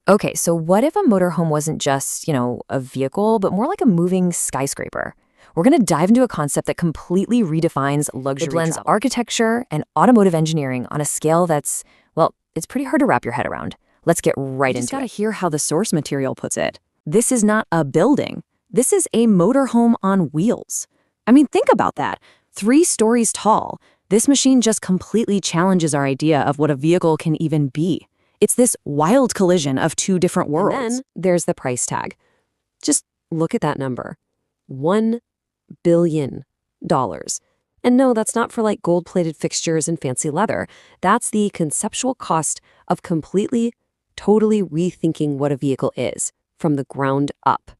Okay, so what if a motorhome wasn't just, a vehicle, but more like a moving skyscraper? We're going to dive into a concept that completely redefines luxury. It blends travel. architecture and automotive engineering on a scale that's, well, it's pretty hard to wrap your head around. Let's get right You just into gotta it. hear how the source material puts it. This is not a building. This is a motorhome on wheels. I mean, think about that. 3 stories tall. This machine just completely challenges our idea of what a vehicle can even be. It's this wild collision of 2 different And worlds. then there's the price tag. Just look at that number. $1 billion. And no, that's not for like gold-plated fixtures and fancy leather. That's the conceptual cost of completely, totally rethinking what a vehicle is from the ground up.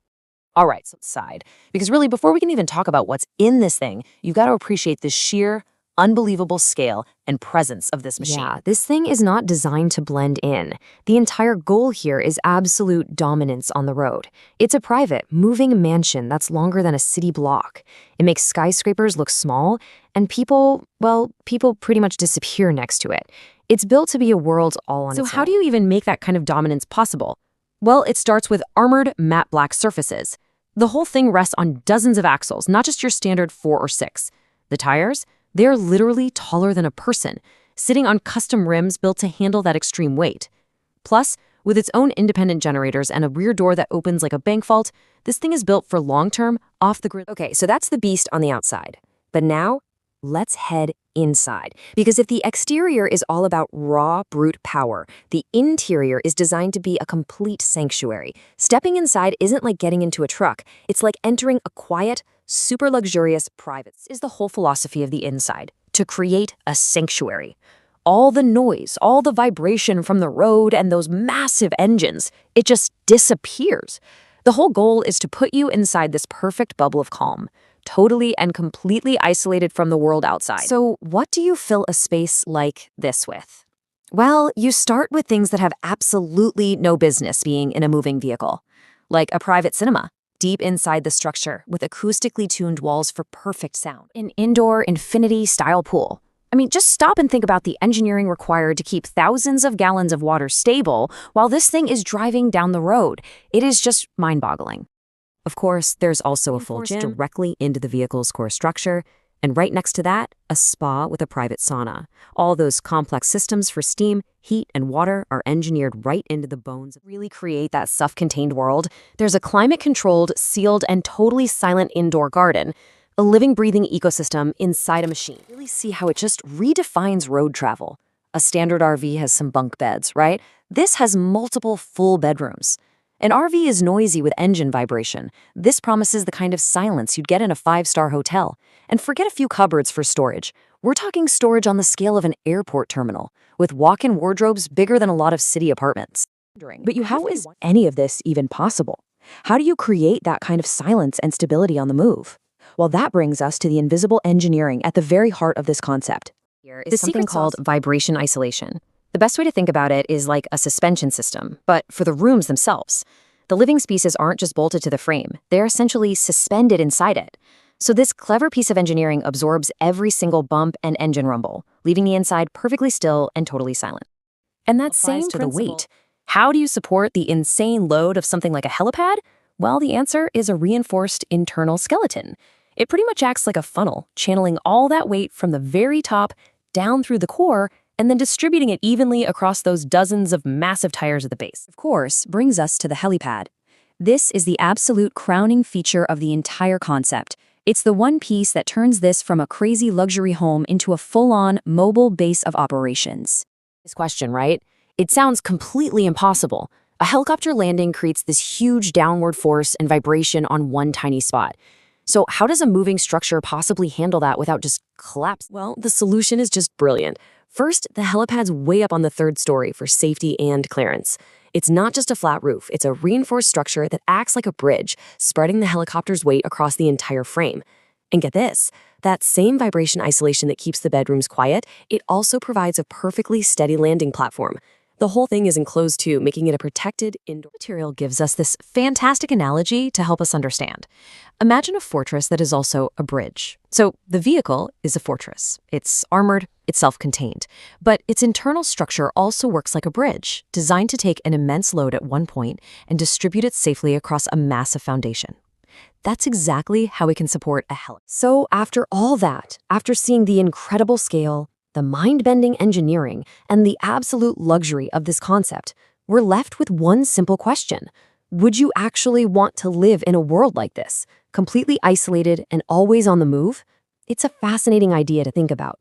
All right, so side. Because really, before we can even talk about what's in this thing, you've got to appreciate the sheer, unbelievable scale and presence of this machine. Yeah, this thing is not designed to blend in. The entire goal here is absolute dominance on the road. It's a private, moving mansion that's longer than a city block. It makes skyscrapers look small, and people pretty much disappear next to it. It's built to be a world all on its own. So how do you even make that kind of dominance possible? Well, it starts with armored matte black surfaces. The whole thing rests on dozens of axles, not just your standard 4 or 6. The tires? They're literally taller than a person, sitting on custom rims built to handle that extreme weight. Plus, with its own independent generators and a rear door that opens like a bank vault, this thing is built for long-term, off-the-grid. Okay, so that's the beast on the outside. But now, let's head inside. Because if the exterior is all about raw, brute power, the interior is designed to be a complete sanctuary. Stepping inside isn't like getting into a truck. It's like entering a quiet, super luxurious private. This is the whole philosophy of the inside, to create a sanctuary. All the noise, all the vibration from the road and those massive engines, it just disappears. The whole goal is to put you inside this perfect bubble of calm, totally and completely isolated from the world outside. So what do you fill a space like this with? Well, you start with things that have absolutely no business being in a moving vehicle, like a private cinema, deep inside the structure with acoustically tuned walls for perfect sound. An indoor infinity-style pool. I mean, just stop and think about the engineering required to keep thousands of gallons of water stable while this thing is driving down the road. It is just mind-boggling. Of course, there's also a full gym directly into the vehicle's core structure, and right next to that, a spa with a private sauna. All those complex systems for steam, heat, and water are engineered right into the bones. Really create that self-contained world. There's a climate-controlled, sealed, and totally silent indoor garden, a living, breathing ecosystem inside a machine. Really see how it just redefines road travel. A standard RV has some bunk beds, right? This has multiple full bedrooms. An RV is noisy with engine vibration. This promises the kind of silence you'd get in a 5-star hotel. And forget a few cupboards for storage. We're talking storage on the scale of an airport terminal, with walk-in wardrobes bigger than a lot of city apartments. But how is any of this even possible? How do you create that kind of silence and stability on the move? Well, that brings us to the invisible engineering at the very heart of this concept. Here is something called vibration isolation. The best way to think about it is like a suspension system, but for the rooms themselves. The living spaces aren't just bolted to the frame, they're essentially suspended inside it. So this clever piece of engineering absorbs every single bump and engine rumble, leaving the inside perfectly still and totally silent. And that's same to the weight. How do you support the insane load of something like a helipad? Well, the answer is a reinforced internal skeleton. It pretty much acts like a funnel, channeling all that weight from the very top down through the core and then distributing it evenly across those dozens of massive tires at the base. Of course, brings us to the helipad. This is the absolute crowning feature of the entire concept. It's the one piece that turns this from a crazy luxury home into a full-on mobile base of operations. This question, right? It sounds completely impossible. A helicopter landing creates this huge downward force and vibration on one tiny spot. So how does a moving structure possibly handle that without just collapse? Well, the solution is just brilliant. First, the helipad's way up on the 3rd story for safety and clearance. It's not just a flat roof, it's a reinforced structure that acts like a bridge, spreading the helicopter's weight across the entire frame. And get this, that same vibration isolation that keeps the bedrooms quiet, it also provides a perfectly steady landing platform. The whole thing is enclosed too, making it a protected indoor. Material gives us this fantastic analogy to help us understand. Imagine a fortress that is also a bridge. So the vehicle is a fortress. It's armored, it's self-contained, but its internal structure also works like a bridge, designed to take an immense load at one point and distribute it safely across a massive foundation. That's exactly how we can support a helicopter. So after all that, after seeing the incredible scale, the mind-bending engineering, and the absolute luxury of this concept, we're left with one simple question. Would you actually want to live in a world like this, completely isolated and always on the move? It's a fascinating idea to think about.